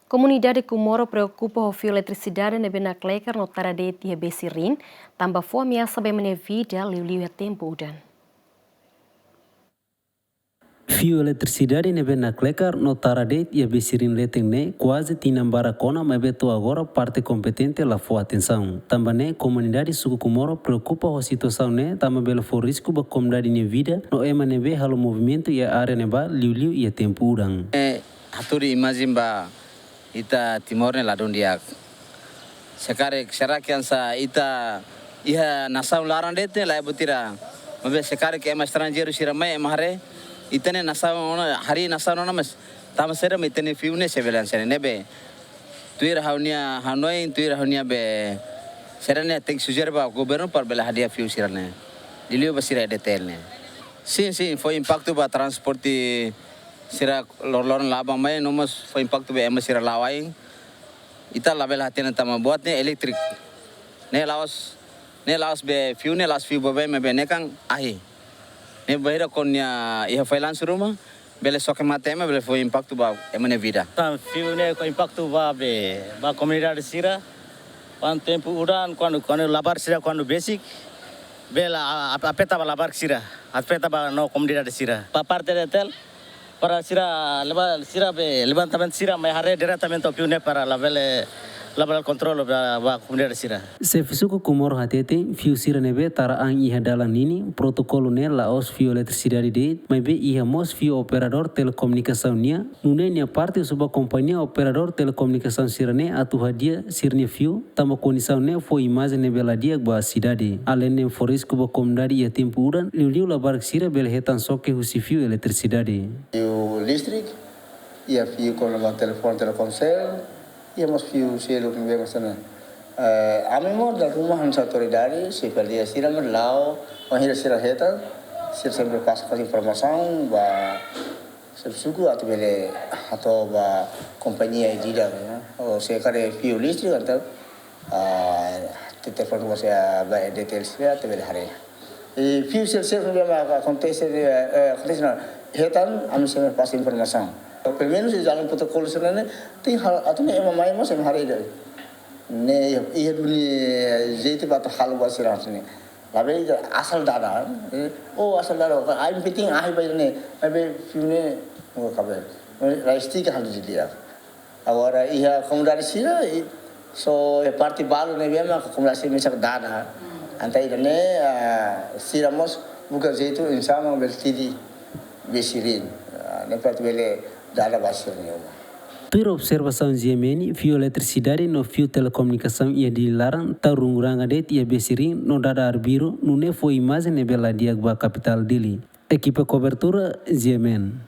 Comunidade Comoro preocupa o fio eletricidade na Benaclecar no Taradete e Bessirin, também foi ameaça bem na vida, liu a tempo dan. Fio eletricidade na Benaclecar no Taradete e Bessirin leteng quase tinambara kona mas beto agora parte competente lá foi atenção. Também comunidade suku Comoro preocupa a situação né, também belo for risco ba comunidade na vida no ema nebe halo movimento e a área neba liu e a tempo dan. Haturi imagine ba ita timor ne ladon diak. Sekarang sa ita iha nasau larang dete lai butira. Mabe sekarang ke estrangeiro siramai emahare itane nasau hari nasau nona mas tamasera itane fiune sevelan sene nebe. Tuira haunia hanoi tuira haunia be serane tek sujer ba governo par bela hadia fiu sirane. Dilio basira detailne. Sim, foi impacto ba transporte sira lor laba mai nomos foi impacto be emas sira lawai ita label hatian tama buat ne elektrik ne laos be fiu ne las fiu be me be ne kang ahi ne bahira konya iha failan suruma bele soke mate me bele foi impacto ba emane vida tam fiu ne ko impacto ba be ba comunidade sira pan tempo udan quando labar sira quando basic bela apeta ba labar sira apeta ba no comunidade sira pa parte de tel para levantamento sira mai hare diretamente ao piune para lavar controle ba comunidade sira. Se fisuku Comoro hatete fiu sira nebe tara ang iha dalang nini protokolo ne laos fiu eletricidade de mai be iha mos fiu operador telekomunikasi nia nune nia parte suba companhia operador telekomunikasi sira ne atu hadia sirne fiu tama condição ne foi imagem ne bela dia ba cidade além ne forisco ba comunidade ia tempo uran liu labar sira bela hetan soke husi fiu eletricidade. O listrik ia fiu com o telefone Telkomsel ia mas fiu selo que vem sana amemor da rumah hansa autoridade se perdia sira merlau mahir sira heta sir sempre passa informação ba subsuku atau bele atau ba companhia edida o se kare fiu listrik atau telefone você ba details ya atau bele hare fiu sir memang acontece hetan kami sempre passa informação. Pelo menos jalan protokol sebenarnya ting atau ne emang mai mas hari dah ne ia dulu jadi batu hal buat sirah sini lalu asal dada asal dada I'm fitting ahi bayar ne tapi filmnya nggak kabar raisti ke hal jadi agora ia komunidade sira so parti balu ne biar komunidade misal dada antai ne sira mos bukan itu insan yang bertidi besirin ne parti bele dada basir ne Tua observação Ziemeni, fio eletricidade no fio telecomunicação ia dilarang tarunguranga det ia besirin no dada arbiru nune foi imagem ne bela diag ba capital dili. Equipe cobertura Ziemen.